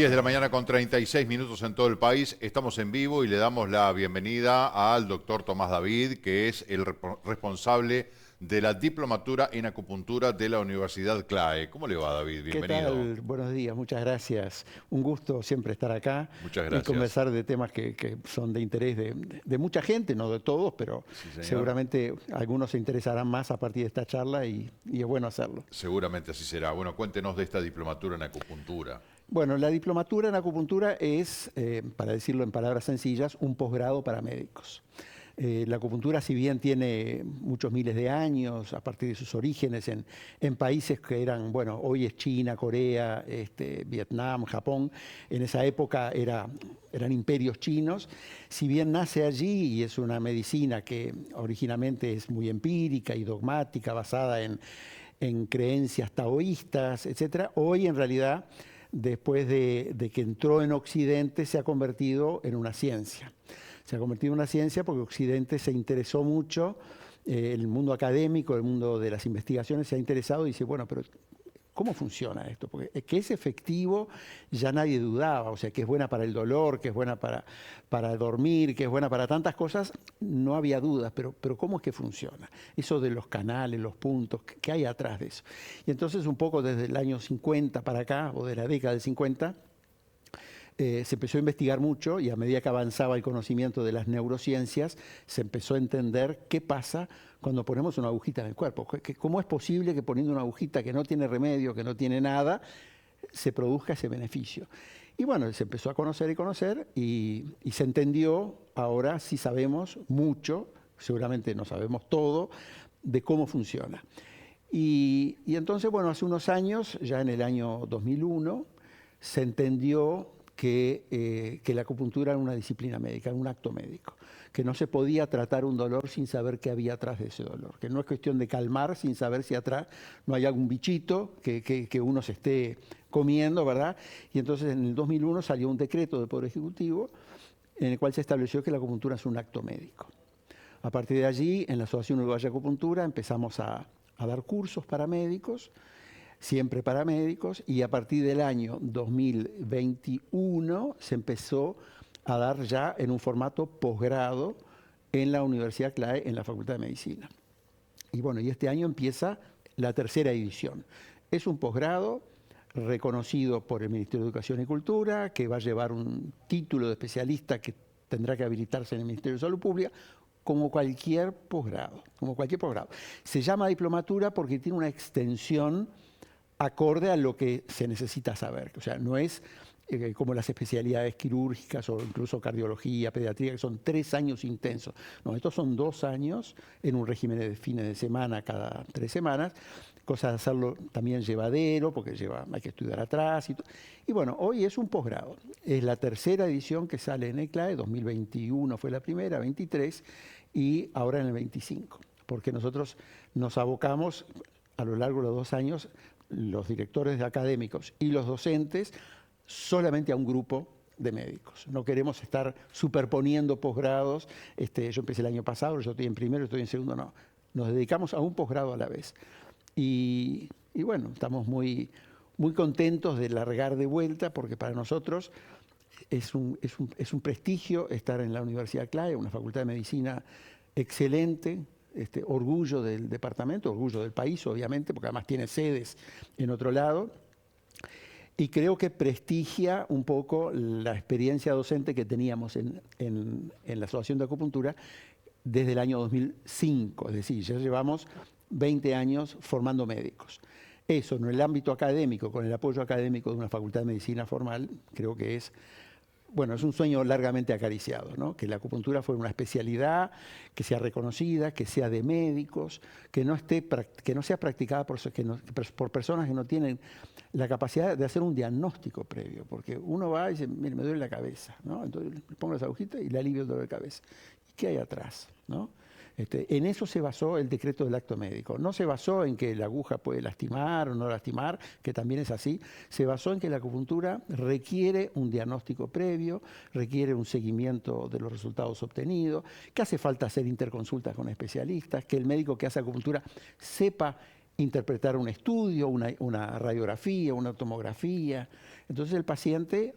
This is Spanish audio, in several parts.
10 de la mañana con 36 minutos en todo el país. Estamos en vivo y le damos la bienvenida al doctor Tomás David, que es el responsable de la diplomatura en acupuntura de la Universidad CLAE. ¿Cómo le va, David? ¿Qué Bienvenido. tal? Buenos días, muchas gracias. Un gusto siempre estar acá Muchas y gracias. conversar de temas que son de interés de mucha gente, no de todos, pero Sí, señor. seguramente algunos se interesarán más a partir de esta charla y es bueno hacerlo. Seguramente así será. Bueno, cuéntenos de esta diplomatura en acupuntura. Bueno, la diplomatura en acupuntura es, para decirlo en palabras sencillas, un posgrado para médicos. La acupuntura, si bien tiene muchos miles de años, a partir de sus orígenes en países que eran, bueno, hoy es China, Corea, Vietnam, Japón, en esa época eran imperios chinos, si bien nace allí y es una medicina que originalmente es muy empírica y dogmática, basada en creencias taoístas, etcétera, hoy en realidad, después de que entró en Occidente, se ha convertido en una ciencia. Se ha convertido en una ciencia porque Occidente se interesó mucho, el mundo académico, el mundo de las investigaciones se ha interesado y dice, bueno, pero ¿cómo funciona esto? Porque que es efectivo ya nadie dudaba, o sea, que es buena para el dolor, que es buena para dormir, que es buena para tantas cosas, no había dudas, pero ¿cómo es que funciona? Eso de los canales, los puntos, ¿qué hay atrás de eso? Y entonces un poco desde el año 50 para acá, o de la década del 50, se empezó a investigar mucho y a medida que avanzaba el conocimiento de las neurociencias, se empezó a entender qué pasa cuando ponemos una agujita en el cuerpo. ¿Cómo es posible que poniendo una agujita que no tiene remedio, que no tiene nada, se produzca ese beneficio? Y bueno, se empezó a conocer y conocer y se entendió, ahora sí sabemos mucho, seguramente no sabemos todo, de cómo funciona. Y entonces, bueno, hace unos años, ya en el año 2001, se entendió que la acupuntura era una disciplina médica, era un acto médico, que no se podía tratar un dolor sin saber qué había atrás de ese dolor, que no es cuestión de calmar sin saber si atrás no hay algún bichito que uno se esté comiendo, ¿verdad? Y entonces en el 2001 salió un decreto del Poder Ejecutivo en el cual se estableció que la acupuntura es un acto médico. A partir de allí, en la Asociación Uruguaya de Acupuntura empezamos a dar cursos para médicos, siempre para médicos, y a partir del año 2021 se empezó a dar ya en un formato posgrado en la Universidad CLAE, en la Facultad de Medicina. Y bueno, y este año empieza la tercera edición. Es un posgrado reconocido por el Ministerio de Educación y Cultura, que va a llevar un título de especialista que tendrá que habilitarse en el Ministerio de Salud Pública, como cualquier posgrado, como cualquier posgrado. Se llama diplomatura porque tiene una extensión acorde a lo que se necesita saber. O sea, no es como las especialidades quirúrgicas o incluso cardiología, pediatría, que son 3 años intensos. No, estos son 2 años en un régimen de fines de semana cada 3 semanas, cosa de hacerlo también llevadero, porque hay que estudiar atrás. Y bueno, hoy es un posgrado. Es la tercera edición que sale en ECLAE, 2021 fue la primera, 23, y ahora en el 25, porque nosotros nos abocamos a lo largo de los 2 años, los directores académicos y los docentes, solamente a un grupo de médicos. No queremos estar superponiendo posgrados. Yo empecé el año pasado, yo estoy en primero, estoy en segundo, no. Nos dedicamos a un posgrado a la vez. Y bueno, estamos muy contentos de largar de vuelta, porque para nosotros es un prestigio estar en la Universidad CLAE, una facultad de medicina excelente, orgullo del departamento, orgullo del país, obviamente, porque además tiene sedes en otro lado. Y creo que prestigia un poco la experiencia docente que teníamos en la Asociación de Acupuntura desde el año 2005. Es decir, ya llevamos 20 años formando médicos. Eso, en el ámbito académico, con el apoyo académico de una facultad de medicina formal, creo que es un sueño largamente acariciado, ¿no? Que la acupuntura fuera una especialidad, que sea reconocida, que sea de médicos, que no sea practicada por personas que no tienen la capacidad de hacer un diagnóstico previo, porque uno va y dice, mire, me duele la cabeza, ¿no? Entonces le pongo las agujitas y le alivio el dolor de cabeza. ¿Y qué hay atrás, no? En eso se basó el decreto del acto médico. No se basó en que la aguja puede lastimar o no lastimar, que también es así. Se basó en que la acupuntura requiere un diagnóstico previo, requiere un seguimiento de los resultados obtenidos, que hace falta hacer interconsultas con especialistas, que el médico que hace acupuntura sepa interpretar un estudio, una radiografía, una tomografía. Entonces el paciente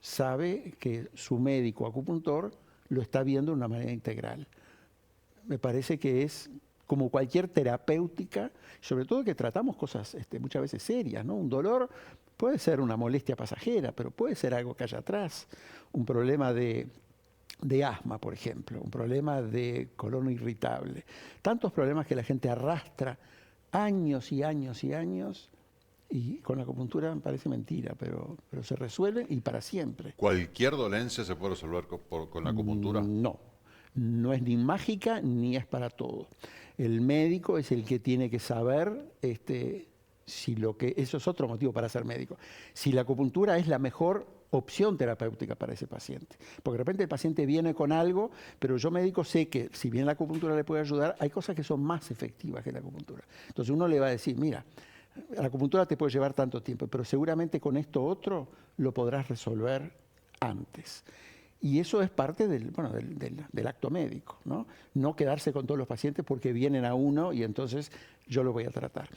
sabe que su médico acupuntor lo está viendo de una manera integral. Me parece que es como cualquier terapéutica, sobre todo que tratamos cosas muchas veces serias, ¿no? Un dolor puede ser una molestia pasajera, pero puede ser algo que haya atrás, un problema de asma, por ejemplo, un problema de colon irritable. Tantos problemas que la gente arrastra años y años y años, y con la acupuntura me parece mentira, pero se resuelve y para siempre. ¿Cualquier dolencia se puede resolver con la acupuntura? No, no es ni mágica ni es para todo. El médico es el que tiene que saber si eso es otro motivo para ser médico, si la acupuntura es la mejor opción terapéutica para ese paciente. Porque de repente el paciente viene con algo, pero yo médico sé que si bien la acupuntura le puede ayudar, hay cosas que son más efectivas que la acupuntura. Entonces uno le va a decir, mira, la acupuntura te puede llevar tanto tiempo, pero seguramente con esto otro lo podrás resolver antes. Y eso es parte del acto médico, ¿no? No quedarse con todos los pacientes porque vienen a uno y entonces yo lo voy a tratar.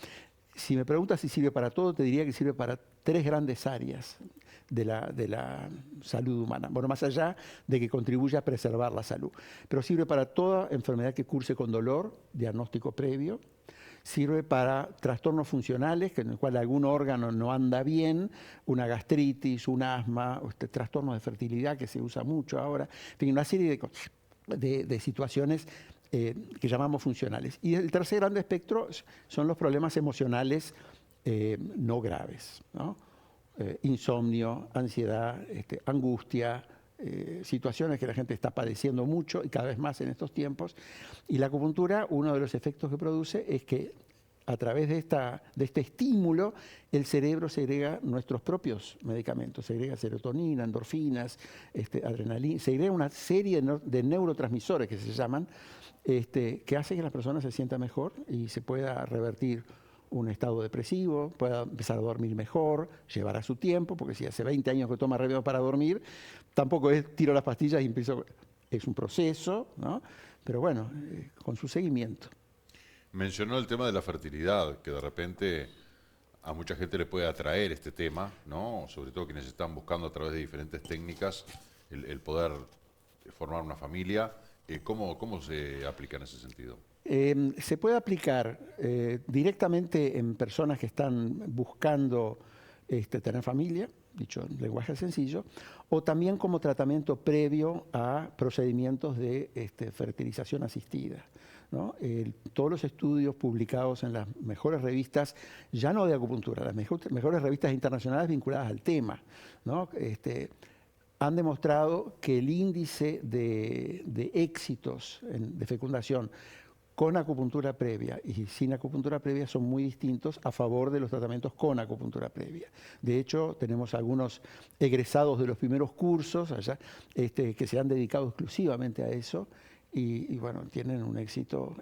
Si me preguntas si sirve para todo, te diría que sirve para 3 grandes áreas de la salud humana. Bueno, más allá de que contribuya a preservar la salud. Pero sirve para toda enfermedad que curse con dolor, diagnóstico previo. Sirve para trastornos funcionales, en el cual algún órgano no anda bien, una gastritis, un asma, trastornos de fertilidad que se usa mucho ahora. En fin, una serie de situaciones que llamamos funcionales. Y el tercer gran espectro son los problemas emocionales no graves, ¿no? Insomnio, ansiedad, angustia, situaciones que la gente está padeciendo mucho y cada vez más en estos tiempos. Y la acupuntura, uno de los efectos que produce es que a través de este estímulo, el cerebro segrega nuestros propios medicamentos, segrega serotonina, endorfinas, adrenalina, segrega una serie de neurotransmisores que se llaman, que hace que la persona se sienta mejor y se pueda revertir un estado depresivo, pueda empezar a dormir mejor, llevar a su tiempo, porque si hace 20 años que toma remedio para dormir, tampoco es tiro las pastillas y empiezo, es un proceso, ¿no? Pero bueno, con su seguimiento. Mencionó el tema de la fertilidad, que de repente a mucha gente le puede atraer este tema, ¿no? Sobre todo quienes están buscando a través de diferentes técnicas el poder formar una familia. ¿Cómo se aplica en ese sentido? Se puede aplicar directamente en personas que están buscando tener familia, dicho en lenguaje sencillo, o también como tratamiento previo a procedimientos de fertilización asistida, ¿no? Todos los estudios publicados en las mejores revistas, ya no de acupuntura, las mejores revistas internacionales vinculadas al tema, ¿no? Han demostrado que el índice de éxitos de fecundación con acupuntura previa y sin acupuntura previa son muy distintos a favor de los tratamientos con acupuntura previa. De hecho, tenemos algunos egresados de los primeros cursos allá, que se han dedicado exclusivamente a eso y bueno, tienen un éxito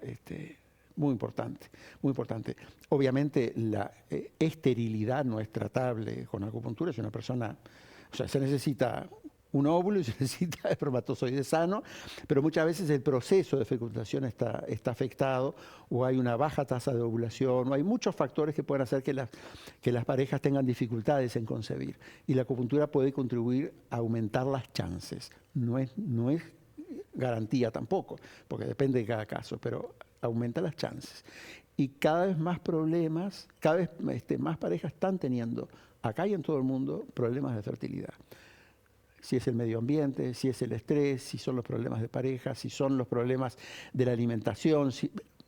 muy importante, muy importante. Obviamente la esterilidad no es tratable con acupuntura, es una persona, o sea, se necesita un óvulo y se necesita espermatozoide sano, pero muchas veces el proceso de fecundación está afectado o hay una baja tasa de ovulación o hay muchos factores que pueden hacer que las parejas tengan dificultades en concebir. Y la acupuntura puede contribuir a aumentar las chances. No es garantía tampoco, porque depende de cada caso, pero aumenta las chances. Y cada vez más problemas, cada vez más parejas están teniendo, acá y en todo el mundo, problemas de fertilidad. Si es el medio ambiente, si es el estrés, si son los problemas de pareja, si son los problemas de la alimentación.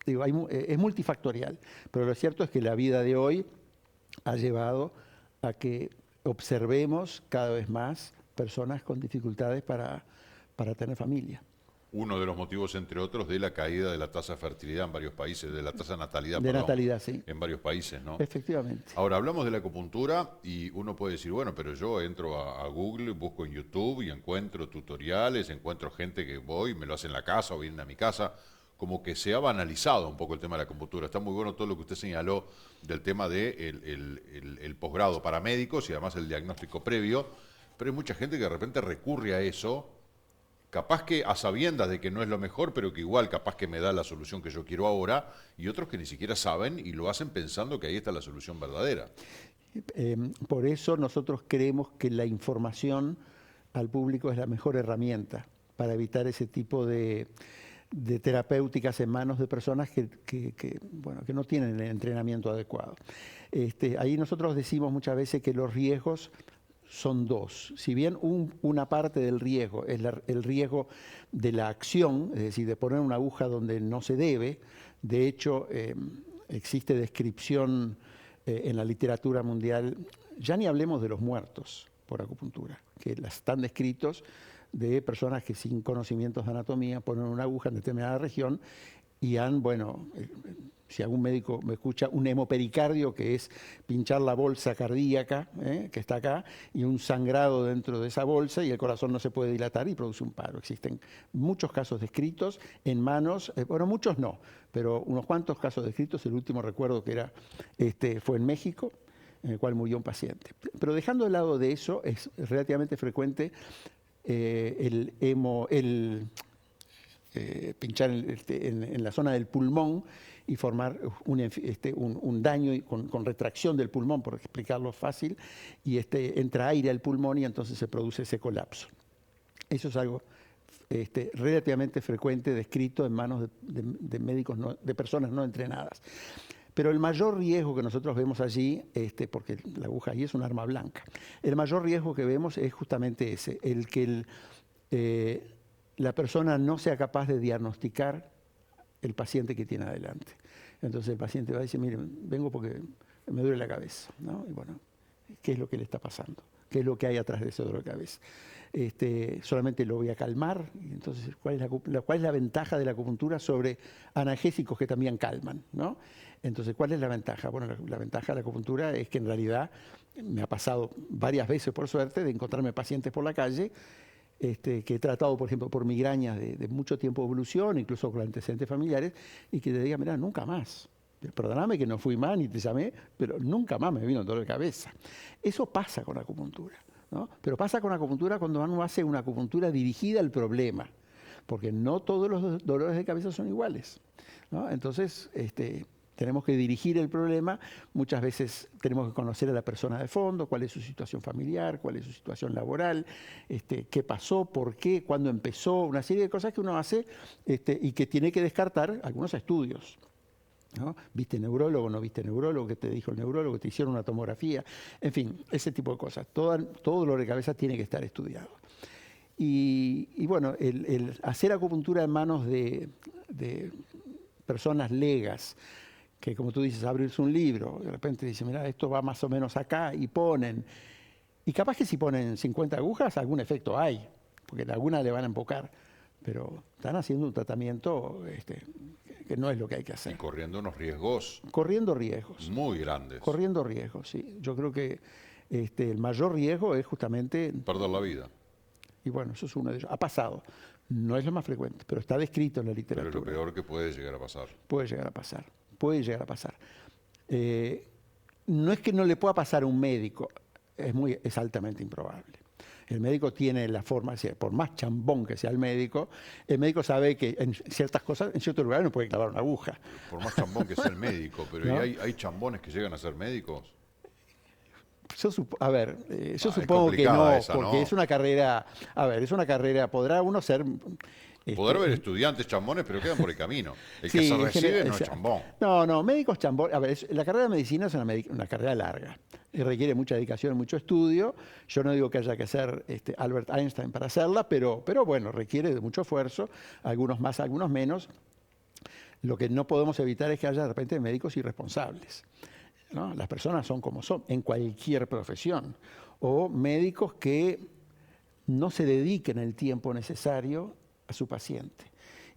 Es multifactorial, pero lo cierto es que la vida de hoy ha llevado a que observemos cada vez más personas con dificultades para tener familia. Uno de los motivos, entre otros, de la caída de la tasa de fertilidad en varios países, de la tasa de natalidad, natalidad, sí. En varios países, ¿no? Efectivamente. Ahora, hablamos de la acupuntura y uno puede decir, bueno, pero yo entro a Google, busco en YouTube y encuentro tutoriales, encuentro gente que voy, me lo hace en la casa o vienen a mi casa. Como que se ha banalizado un poco el tema de la acupuntura. Está muy bueno todo lo que usted señaló del tema del posgrado para médicos y además el diagnóstico previo, pero hay mucha gente que de repente recurre a eso capaz que a sabiendas de que no es lo mejor, pero que igual capaz que me da la solución que yo quiero ahora, y otros que ni siquiera saben y lo hacen pensando que ahí está la solución verdadera. Por eso nosotros creemos que la información al público es la mejor herramienta para evitar ese tipo de terapéuticas en manos de personas bueno, que no tienen el entrenamiento adecuado. Ahí nosotros decimos muchas veces que los riesgos son dos. Si bien una parte del riesgo es el riesgo de la acción, es decir, de poner una aguja donde no se debe, de hecho existe descripción en la literatura mundial, ya ni hablemos de los muertos por acupuntura, que están descritos de personas que sin conocimientos de anatomía ponen una aguja en determinada región y bueno, si algún médico me escucha, un hemopericardio, que es pinchar la bolsa cardíaca, que está acá, y un sangrado dentro de esa bolsa y el corazón no se puede dilatar y produce un paro. Existen muchos casos descritos en manos, bueno, muchos no, pero unos cuantos casos descritos. El último recuerdo que fue en México, en el cual murió un paciente. Pero dejando de lado de eso, es relativamente frecuente pinchar en la zona del pulmón y formar un daño con retracción del pulmón, por explicarlo fácil, y entra aire al pulmón y entonces se produce ese colapso. Eso es algo relativamente frecuente, descrito en manos de médicos, de personas no entrenadas. Pero el mayor riesgo que nosotros vemos allí, porque la aguja ahí es un arma blanca, el mayor riesgo que vemos es justamente ese, el que la persona no sea capaz de diagnosticar el paciente que tiene adelante. Entonces el paciente va a decir, mire, vengo porque me duele la cabeza, ¿no? Y bueno, ¿qué es lo que le está pasando? ¿Qué es lo que hay atrás de ese dolor de cabeza? Solamente lo voy a calmar. Y entonces, ¿cuál es la ventaja de la acupuntura sobre analgésicos que también calman, ¿no? Entonces, ¿cuál es la ventaja? Bueno, la ventaja de la acupuntura es que en realidad me ha pasado varias veces, por suerte, de encontrarme pacientes por la calle que he tratado, por ejemplo, por migrañas de mucho tiempo de evolución, incluso con antecedentes familiares, y que te digan, mira, nunca más. Perdóname que no fui más ni te llamé, pero nunca más me vino el dolor de cabeza. Eso pasa con la acupuntura, ¿no? Pero pasa con la acupuntura cuando uno hace una acupuntura dirigida al problema, porque no todos los dolores de cabeza son iguales, ¿no? Entonces, tenemos que dirigir el problema. Muchas veces tenemos que conocer a la persona de fondo, cuál es su situación familiar, cuál es su situación laboral, qué pasó, por qué, cuándo empezó, una serie de cosas que uno hace y que tiene que descartar algunos estudios, ¿no? ¿Viste neurólogo, no viste neurólogo? ¿Qué te dijo el neurólogo? ¿Te hicieron una tomografía? En fin, ese tipo de cosas. Todo dolor de cabeza tiene que estar estudiado. Y bueno, el hacer acupuntura en manos de personas legas, que como tú dices, abrirse un libro, de repente dicen, mira, esto va más o menos acá, y ponen. Y capaz que si ponen 50 agujas, algún efecto hay, porque algunas le van a embocar, pero están haciendo un tratamiento que no es lo que hay que hacer. Y corriendo unos riesgos. Corriendo riesgos. Muy grandes. Corriendo riesgos, sí. Yo creo que el mayor riesgo es justamente perder la vida. Y bueno, eso es uno de ellos. Ha pasado. No es lo más frecuente, pero está descrito en la literatura. Pero es lo peor que puede llegar a pasar. Puede llegar a pasar. Puede llegar a pasar. No es que no le pueda pasar a un médico, es altamente improbable. El médico tiene la forma, por más chambón que sea el médico sabe que en ciertas cosas, en ciertos lugares no puede clavar una aguja. Por más chambón que sea el médico, pero ¿No? ¿hay chambones que llegan a ser médicos? Yo supongo que no, esa, porque ¿no? es una carrera, podrá uno ser... Podrá haber estudiantes chambones, pero quedan por el camino. El que se recibe no es chambón. No, médicos chambón. A ver, la carrera de medicina es una carrera larga. Y requiere mucha dedicación, mucho estudio. Yo no digo que haya que ser Albert Einstein para hacerla, pero bueno, requiere de mucho esfuerzo, algunos más, algunos menos. Lo que no podemos evitar es que haya de repente médicos irresponsables, ¿no? Las personas son como son, en cualquier profesión. O médicos que no se dediquen el tiempo necesario a su paciente.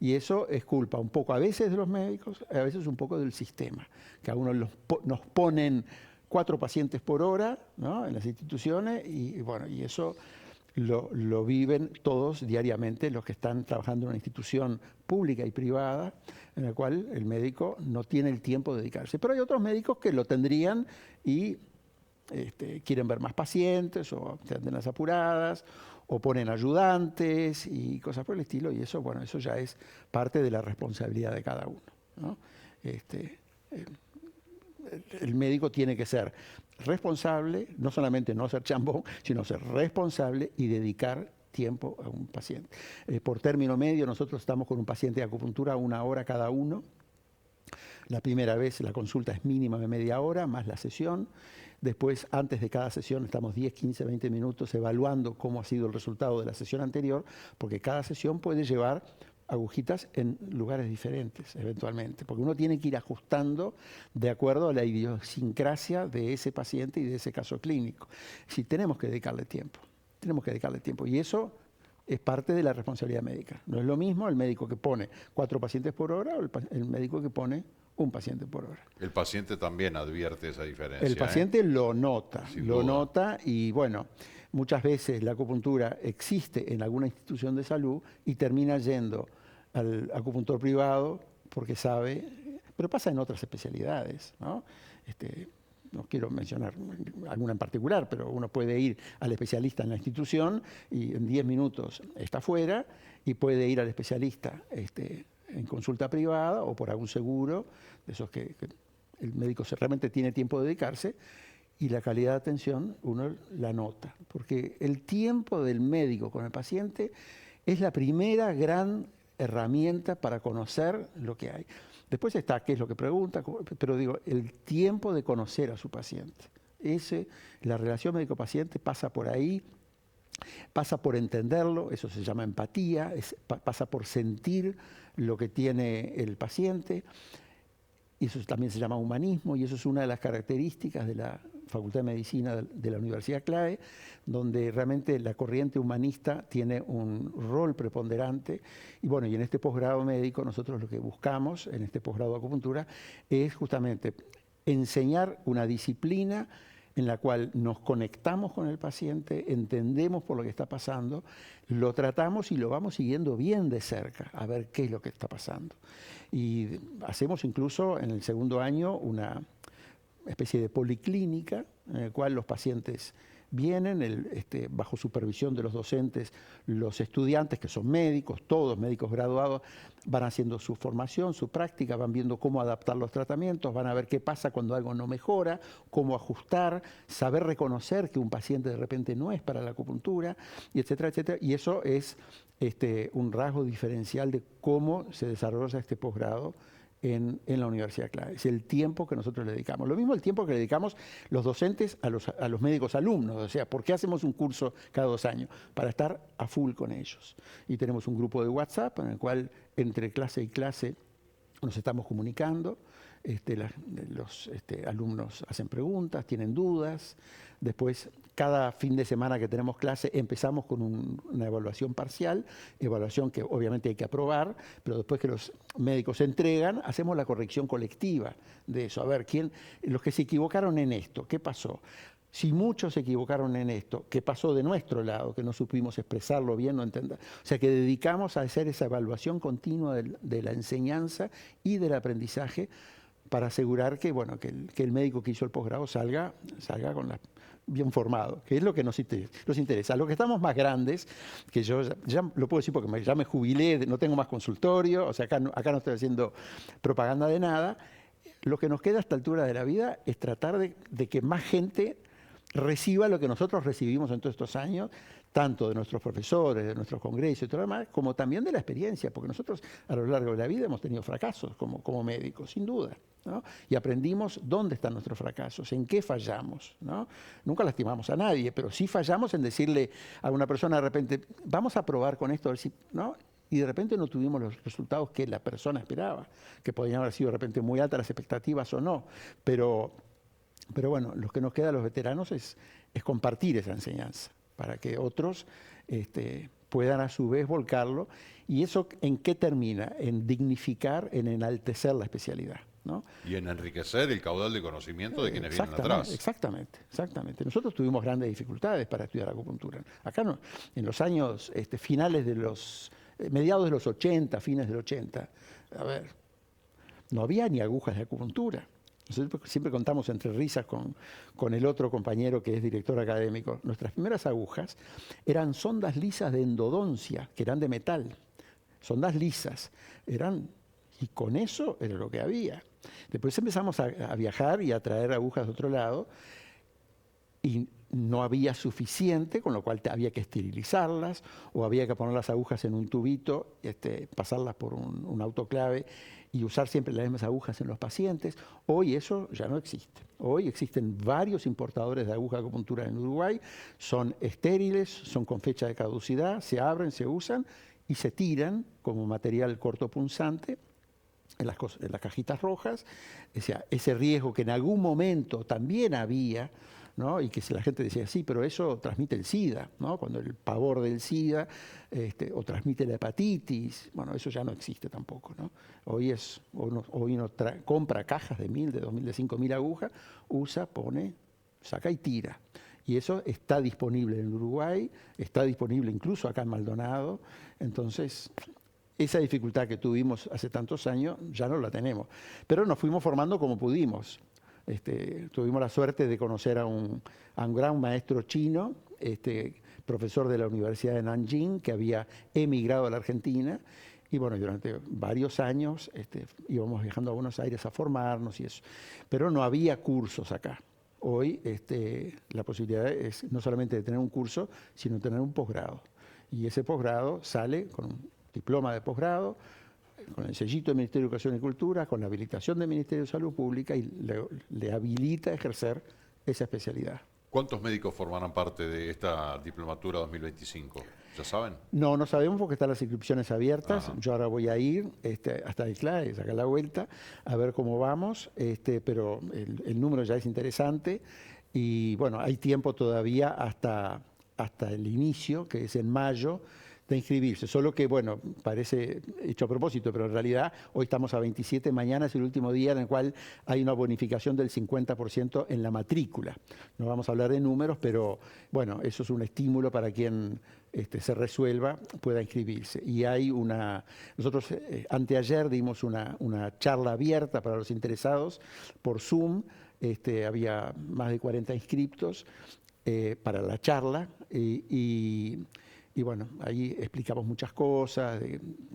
Y eso es culpa un poco a veces de los médicos, a veces un poco del sistema, que a uno nos ponen 4 pacientes por hora, ¿no? En las instituciones y bueno, y eso lo viven todos diariamente los que están trabajando en una institución pública y privada, en la cual el médico no tiene el tiempo de dedicarse. Pero hay otros médicos que lo tendrían y quieren ver más pacientes o atienden las apuradas o ponen ayudantes y cosas por el estilo, y eso, bueno, eso ya es parte de la responsabilidad de cada uno, ¿no? El médico tiene que ser responsable, no solamente no ser chambón, sino ser responsable y dedicar tiempo a un paciente. Por término medio, nosotros estamos con un paciente de acupuntura 1 hora cada uno. La primera vez la consulta es mínima de media hora, más la sesión. Después, antes de cada sesión, estamos 10, 15, 20 minutos evaluando cómo ha sido el resultado de la sesión anterior, porque cada sesión puede llevar agujitas en lugares diferentes, eventualmente, porque uno tiene que ir ajustando de acuerdo a la idiosincrasia de ese paciente y de ese caso clínico. Si tenemos que dedicarle tiempo, y eso es parte de la responsabilidad médica. No es lo mismo el médico que pone 4 pacientes por hora o el médico que pone un paciente por hora. El paciente también advierte esa diferencia. El paciente lo nota, Sin duda. Y bueno, muchas veces la acupuntura existe en alguna institución de salud y termina yendo al acupuntor privado porque sabe, pero pasa en otras especialidades, ¿no? No quiero mencionar alguna en particular, pero uno puede ir al especialista en la institución y en 10 minutos está fuera, y puede ir al especialista en consulta privada o por algún seguro, de esos que el médico realmente tiene tiempo de dedicarse, y la calidad de atención uno la nota, porque el tiempo del médico con el paciente es la primera gran herramienta para conocer lo que hay. Después está qué es lo que pregunta, pero digo, el tiempo de conocer a su paciente. La relación médico-paciente pasa por ahí, pasa por entenderlo, eso se llama empatía, pasa por sentir lo que tiene el paciente, y eso también se llama humanismo, y eso es una de las características de la Facultad de Medicina de la Universidad CLAE, donde realmente la corriente humanista tiene un rol preponderante. Y bueno, y en este posgrado médico nosotros lo que buscamos, en este posgrado de acupuntura, es justamente enseñar una disciplina en la cual nos conectamos con el paciente, entendemos por lo que está pasando, lo tratamos y lo vamos siguiendo bien de cerca, a ver qué es lo que está pasando. Y hacemos incluso en el segundo año una especie de policlínica en el cual los pacientes vienen bajo supervisión de los docentes, los estudiantes que son médicos, todos médicos graduados, van haciendo su formación, su práctica, van viendo cómo adaptar los tratamientos, van a ver qué pasa cuando algo no mejora, cómo ajustar, saber reconocer que un paciente de repente no es para la acupuntura, y etcétera, etcétera. Y eso es un rasgo diferencial de cómo se desarrolla este posgrado en la Universidad CLAE. Es el tiempo que nosotros le dedicamos. Lo mismo el tiempo que le dedicamos los docentes a los médicos alumnos. O sea, ¿por qué hacemos un curso cada 2 años? Para estar a full con ellos. Y tenemos un grupo de WhatsApp en el cual entre clase y clase nos estamos comunicando. Los alumnos hacen preguntas, tienen dudas. Después, cada fin de semana que tenemos clase, empezamos con una evaluación parcial, evaluación que obviamente hay que aprobar, pero después que los médicos se entregan, hacemos la corrección colectiva de eso. A ver, los que se equivocaron en esto, ¿qué pasó? Si muchos se equivocaron en esto, ¿qué pasó de nuestro lado? Que no supimos expresarlo bien, no entender. O sea, que dedicamos a hacer esa evaluación continua de la enseñanza y del aprendizaje para asegurar que, bueno, que el médico que hizo el posgrado salga bien formado, que es lo que nos interesa. Los que estamos más grandes, que yo ya lo puedo decir porque ya me jubilé, no tengo más consultorio, o sea, acá no estoy haciendo propaganda de nada, lo que nos queda a esta altura de la vida es tratar de que más gente reciba lo que nosotros recibimos en todos estos años, tanto de nuestros profesores, de nuestros congresos y todo lo demás, como también de la experiencia, porque nosotros a lo largo de la vida hemos tenido fracasos como médicos, sin duda, ¿no? Y aprendimos dónde están nuestros fracasos, en qué fallamos, ¿no? Nunca lastimamos a nadie, pero sí fallamos en decirle a una persona de repente, vamos a probar con esto, a ver si, ¿no? Y de repente no tuvimos los resultados que la persona esperaba, que podían haber sido de repente muy altas las expectativas o no, pero bueno, lo que nos queda a los veteranos es compartir esa enseñanza para que otros puedan a su vez volcarlo. ¿Y eso en qué termina? En dignificar, en enaltecer la especialidad, ¿no? Y en enriquecer el caudal de conocimiento de quienes vienen atrás. Exactamente. Nosotros tuvimos grandes dificultades para estudiar acupuntura. Acá no, en los años finales de mediados de los 80, fines del 80, a ver, no había ni agujas de acupuntura. Nosotros siempre contamos entre risas con el otro compañero que es director académico. Nuestras primeras agujas eran sondas lisas de endodoncia, que eran de metal. Sondas lisas. Y con eso era lo que había. Después empezamos a viajar y a traer agujas de otro lado y no había suficiente, con lo cual había que esterilizarlas o había que poner las agujas en un tubito, pasarlas por un autoclave y usar siempre las mismas agujas en los pacientes. Hoy eso ya no existe. Hoy existen varios importadores de aguja de acupuntura en Uruguay, son estériles, son con fecha de caducidad, se abren, se usan y se tiran como material cortopunzante en las cajitas rojas. O sea, ese riesgo que en algún momento también había, ¿no? Y que la gente decía, sí, pero eso transmite el SIDA, ¿no? Cuando el pavor del SIDA o transmite la hepatitis, bueno, eso ya no existe tampoco, ¿no? Hoy uno compra cajas de 1.000, de 2.000, de 5.000 agujas, usa, pone, saca y tira. Y eso está disponible en Uruguay, está disponible incluso acá en Maldonado. Entonces, esa dificultad que tuvimos hace tantos años ya no la tenemos. Pero nos fuimos formando como pudimos. Tuvimos la suerte de conocer a un gran maestro chino, profesor de la Universidad de Nanjing, que había emigrado a la Argentina. Y bueno, durante varios años íbamos viajando a Buenos Aires a formarnos y eso. Pero no había cursos acá. Hoy la posibilidad es no solamente de tener un curso, sino tener un posgrado. Y ese posgrado sale con un diploma de posgrado, con el sellito del Ministerio de Educación y Cultura, con la habilitación del Ministerio de Salud Pública y le habilita a ejercer esa especialidad. ¿Cuántos médicos formarán parte de esta diplomatura 2025? ¿Ya saben? No sabemos porque están las inscripciones abiertas. Ajá. Yo ahora voy a ir hasta el CLAE, sacar la vuelta, a ver cómo vamos, pero el número ya es interesante y bueno, hay tiempo todavía hasta el inicio, que es en mayo, de inscribirse. Solo que, bueno, parece hecho a propósito, pero en realidad hoy estamos a 27, mañana es el último día en el cual hay una bonificación del 50% en la matrícula. No vamos a hablar de números, pero bueno, eso es un estímulo para quien se resuelva, pueda inscribirse. Y hay nosotros anteayer dimos una charla abierta para los interesados por Zoom, había más de 40 inscriptos para la charla y bueno, ahí explicamos muchas cosas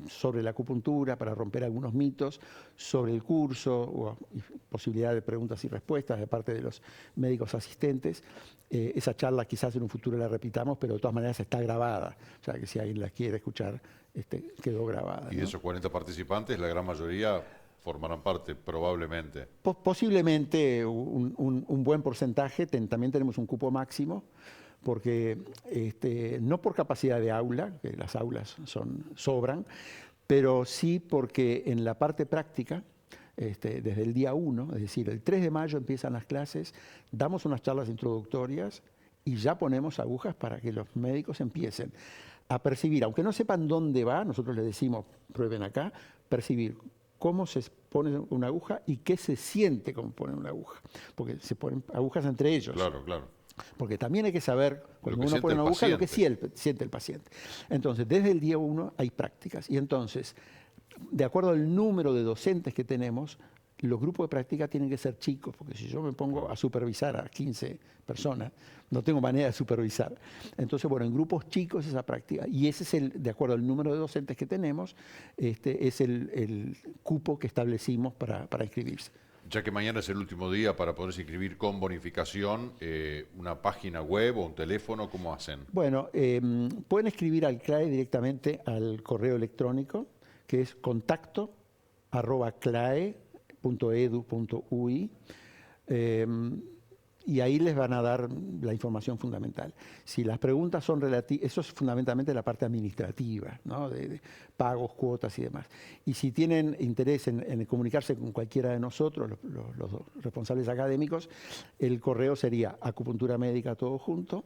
sobre la acupuntura para romper algunos mitos, sobre el curso, y posibilidad de preguntas y respuestas de parte de los médicos asistentes. Esa charla quizás en un futuro la repitamos, pero de todas maneras está grabada. O sea que si alguien la quiere escuchar, quedó grabada. Y de esos 40 participantes, la gran mayoría formarán parte, probablemente. Posiblemente un buen porcentaje, también tenemos un cupo máximo, porque no por capacidad de aula, que las aulas sobran, pero sí porque en la parte práctica, desde el día 1, es decir, el 3 de mayo empiezan las clases, damos unas charlas introductorias y ya ponemos agujas para que los médicos empiecen a percibir, aunque no sepan dónde va, nosotros les decimos, prueben acá, percibir cómo se pone una aguja y qué se siente como poner una aguja, porque se ponen agujas entre ellos. Claro, claro. Porque también hay que saber, cuando uno pone una aguja, lo que siente el paciente. Entonces, desde el día 1 hay prácticas. Y entonces, de acuerdo al número de docentes que tenemos, los grupos de práctica tienen que ser chicos, porque si yo me pongo a supervisar a 15 personas, no tengo manera de supervisar. Entonces, bueno, en grupos chicos esa práctica. Y ese es de acuerdo al número de docentes que tenemos, es el cupo que establecimos para inscribirse. Ya que mañana es el último día para poderse inscribir con bonificación, ¿una página web o un teléfono? ¿Cómo hacen? Bueno, pueden escribir al CLAE directamente al correo electrónico, que es contacto@clae.edu.ui. Y ahí les van a dar la información fundamental. Si las preguntas son relativas, eso es fundamentalmente la parte administrativa, ¿no? de pagos, cuotas y demás. Y si tienen interés en comunicarse con cualquiera de nosotros, los responsables académicos, el correo sería acupunturamedica todo junto,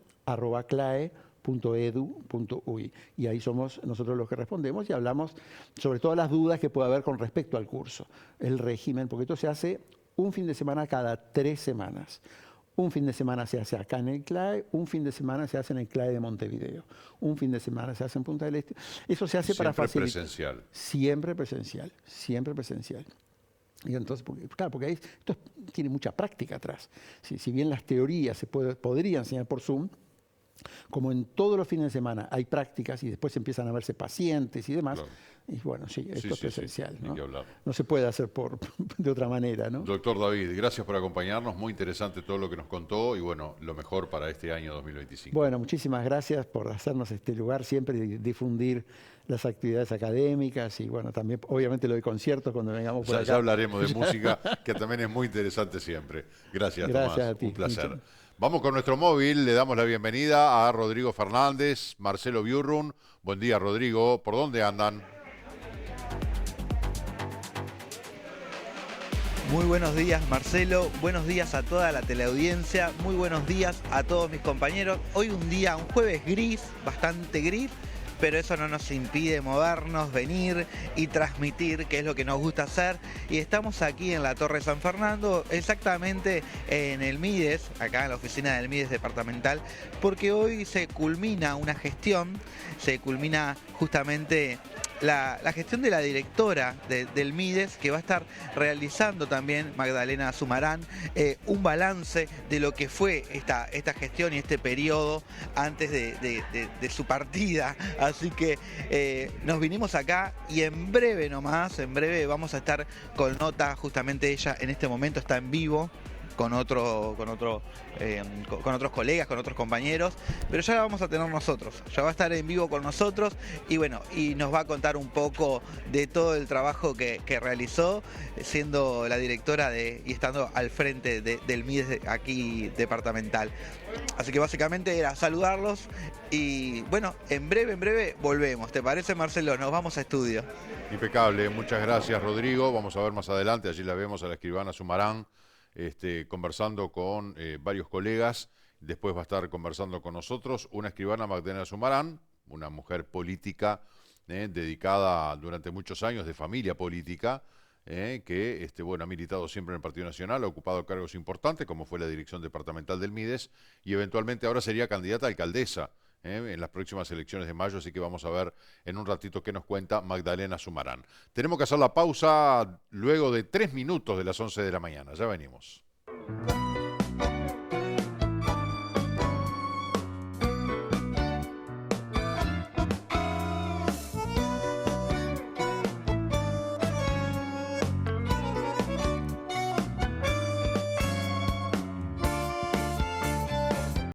@clae.edu.ui. Y ahí somos nosotros los que respondemos y hablamos sobre todas las dudas que pueda haber con respecto al curso, el régimen, porque esto se hace un fin de semana cada 3 semanas. Un fin de semana se hace acá en el CLAE, un fin de semana se hace en el CLAE de Montevideo, un fin de semana se hace en Punta del Este. Eso se hace para facilitar. Siempre presencial. Siempre presencial, siempre presencial. Y entonces, claro, porque esto tiene mucha práctica atrás. Si bien las teorías podrían enseñar por Zoom, como en todos los fines de semana hay prácticas y después empiezan a verse pacientes y demás, Claro. y bueno, sí, esto es presencial, ni ¿no? que hablar. No se puede hacer de otra manera, ¿no? Doctor David, gracias por acompañarnos, muy interesante todo lo que nos contó y bueno, lo mejor para este año 2025. Bueno, muchísimas gracias por hacernos este lugar siempre y difundir las actividades académicas y bueno, también obviamente lo de conciertos cuando vengamos por acá. Ya hablaremos de música, que también es muy interesante siempre. Gracias, Gracias Tomás, a ti. un placer. Vamos con nuestro móvil, le damos la bienvenida a Rodrigo Fernández, Marcelo Biurrun. Buen día, Rodrigo. ¿Por dónde andan? Muy buenos días, Marcelo. Buenos días a toda la teleaudiencia. Muy buenos días a todos mis compañeros. Hoy un jueves gris, bastante gris, pero eso no nos impide movernos, venir y transmitir, que es lo que nos gusta hacer. Y estamos aquí en la Torre San Fernando, exactamente en el Mides, acá en la oficina del Mides departamental, porque hoy se culmina una gestión, se culmina justamente la gestión de la directora del Mides, que va a estar realizando también Magdalena Zumarán un balance de lo que fue esta gestión y este periodo antes de su partida. Así que nos vinimos acá y en breve nomás, en breve vamos a estar con nota. Justamente ella en este momento está en vivo con otros colegas, con otros compañeros, pero ya la vamos a tener nosotros, ya va a estar en vivo con nosotros y bueno, y nos va a contar un poco de todo el trabajo que realizó siendo la directora y estando al frente del MIDES aquí departamental. Así que básicamente era saludarlos y bueno, en breve volvemos. ¿Te parece, Marcelo? Nos vamos a estudio. Impecable, muchas gracias, Rodrigo. Vamos a ver más adelante, allí la vemos a la escribana Zumarán, conversando con varios colegas. Después va a estar conversando con nosotros una escribana, Magdalena Zumarán, una mujer política dedicada durante muchos años, de familia política, que ha militado siempre en el Partido Nacional, ha ocupado cargos importantes, como fue la dirección departamental del Mides, y eventualmente ahora sería candidata a alcaldesa en las próximas elecciones de mayo, así que vamos a ver en un ratito qué nos cuenta Magdalena Zumarán. Tenemos que hacer la pausa luego de 3 minutos de las 11 de la mañana, ya venimos.